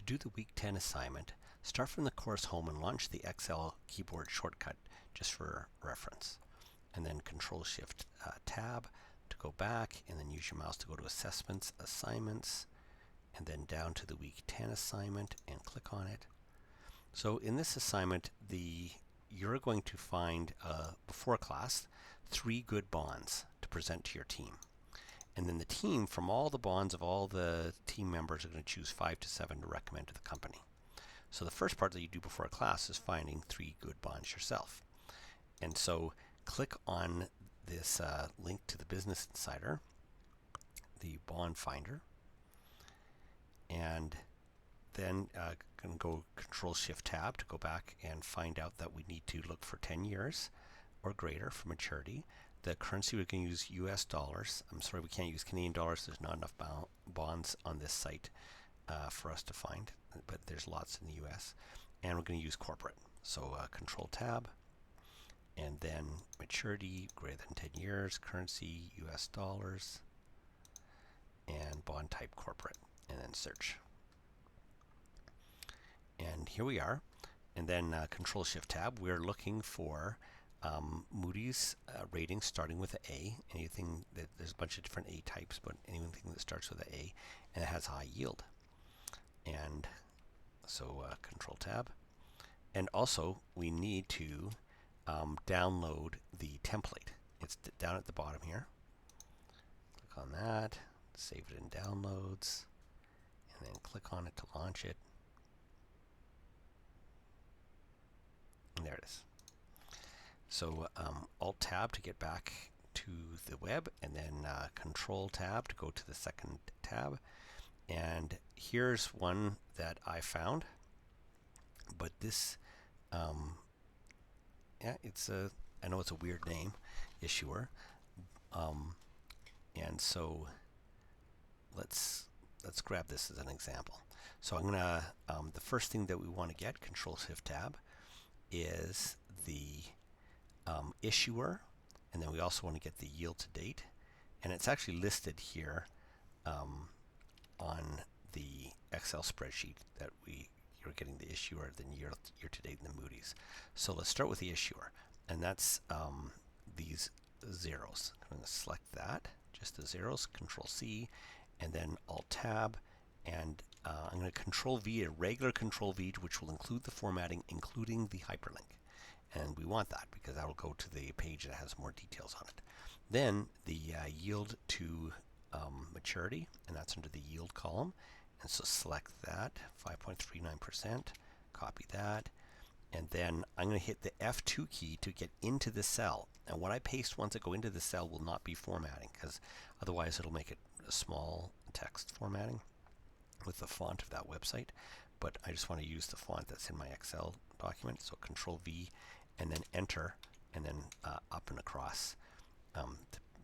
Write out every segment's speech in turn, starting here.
To do the week 10 assignment, start from the course home and launch the Excel keyboard shortcut just for reference. And then Control-Shift-Tab to go back, and then use your mouse to go to Assessments, Assignments, and then down to the week 10 assignment and click on it. So in this assignment, you're going to find, before class, 3 good bonds to present to your team. And then the team, from all the bonds of all the team members, are going to choose 5 to 7 to recommend to the company. So the first part that you do before class is finding 3 good bonds yourself. And so click on this link to the Business Insider, the bond finder, and then can go Control-Shift-Tab to go back and find out that we need to look for 10 years or greater for maturity. The currency we're going to use US dollars. I'm sorry, we can't use Canadian dollars. There's not enough bonds on this site for us to find, but there's lots in the US. And we're going to use corporate. So Control-Tab, and then maturity greater than 10 years, currency US dollars, and bond type corporate, and then search. And here we are. And then Control-Shift-Tab, we're looking for Moody's ratings starting with an A. Anything that there's a bunch of different A types, but anything that starts with an A and it has high yield. And so Control-Tab. And also we need to download the template. It's down at the bottom here. Click on that, save it in downloads, and then click on it to launch it. And there it is. So Alt-Tab to get back to the web, and then Control-Tab to go to the second tab. And here's one that I found. But this, yeah, I know it's a weird name, Issuer. And so let's grab this as an example. So I'm gonna, the first thing that we want to get, Control-Shift-Tab, is the issuer, and then we also want to get the yield to date, and it's actually listed here on the Excel spreadsheet that you're getting the issuer, then year to date, and the Moody's. So let's start with the issuer, and that's these zeros. I'm going to select that, just the zeros, Control-C, and then Alt-Tab, and I'm going to Control-V, a regular Control-V, which will include the formatting, including the hyperlink. And we want that because that will go to the page that has more details on it. Then the yield to maturity, and that's under the yield column. And so select that, 5.39%, copy that, and then I'm going to hit the F2 key to get into the cell. And what I paste once I go into the cell will not be formatting, because otherwise it'll make it a small text formatting with the font of that website. But I just want to use the font that's in my Excel document, so Control-V, and then Enter, and then up and across to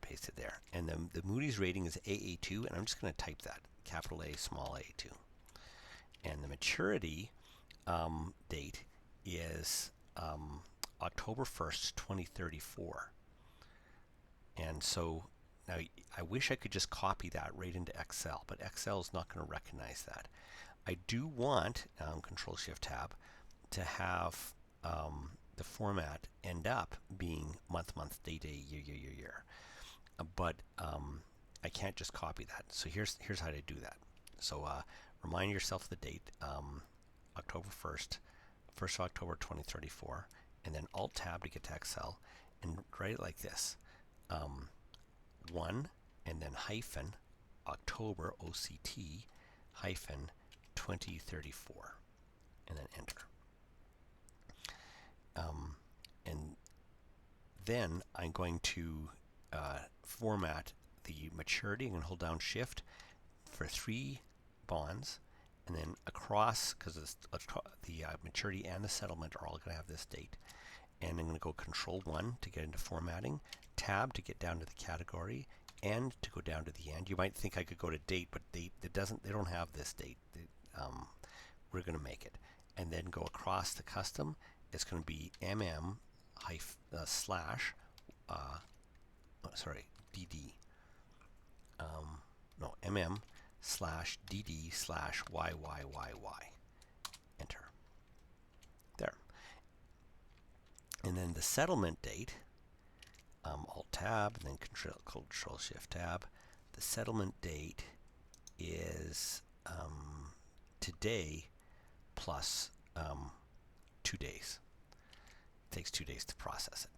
paste it there. And the Moody's rating is AA2, and I'm just going to type that, capital A, small a2. And the maturity date is October 1st, 2034. And so now I wish I could just copy that right into Excel, but Excel is not going to recognize that. I do want, Control-Shift-Tab, to have the format end up being month, month, day, year. But I can't just copy that. So here's how to do that. So remind yourself of the date, October 1st, 1st of October 2034, and then Alt-Tab to get to Excel, and write it like this. 1, and then hyphen, October, OCT, hyphen, 2034, and then Enter. And then I'm going to format the maturity. I'm going to hold down Shift for 3 bonds, and then across, because the maturity and the settlement are all going to have this date. And I'm going to go Control-1 to get into formatting, Tab to get down to the category, and to go down to the end. You might think I could go to date, but they don't have this date. We're going to make it. And then go across the custom. It's going to be DD. No, /DD/YYYY. Enter. There. And then the settlement date, Alt-Tab, and then Control-Shift-Tab. The settlement date is today plus 2 days. It takes 2 days to process it.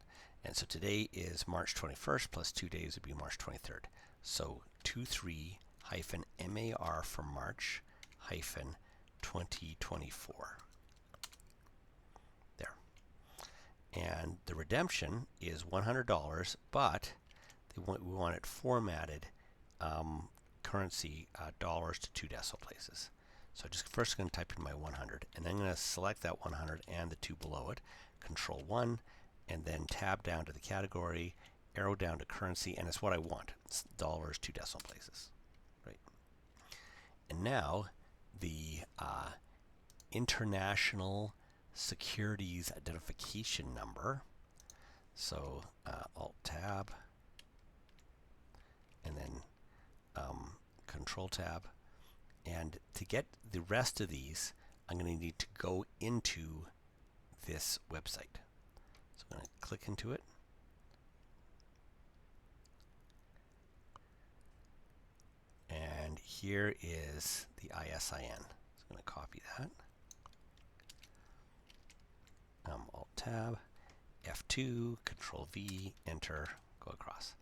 And so today is March 21st, plus 2 days would be March 23rd. So 23-MAR for March 2024. There. And the redemption is $100, but we want it formatted currency dollars to 2 decimal places. So just first going to type in my 100, and then I'm going to select that 100 and the 2 below it, Control 1, and then tab down to the category, arrow down to currency, and it's what I want. It's dollars 2 decimal places, right? And now the International Securities Identification Number. So Alt-Tab, and then Control-Tab. And to get the rest of these, I'm going to need to go into this website. So I'm going to click into it. And here is the ISIN. So I'm going to copy that. Alt-Tab, F2, Control-V, Enter, go across.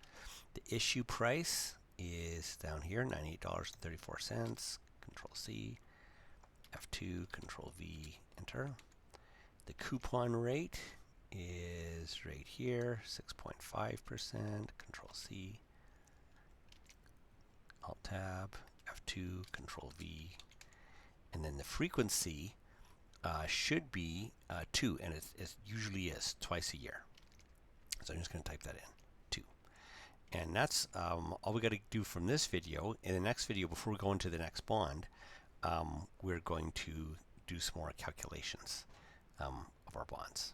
The issue price is down here, $98.34. Control-C, F2, Control-V, Enter. The coupon rate is right here, 6.5%. Control-C, Alt-Tab, F2, Control-V, and then the frequency should be 2, and it usually is twice a year. So I'm just going to type that in, 2. And that's all we got to do from this video. In the next video, before we go into the next bond, we're going to do some more calculations of our bonds.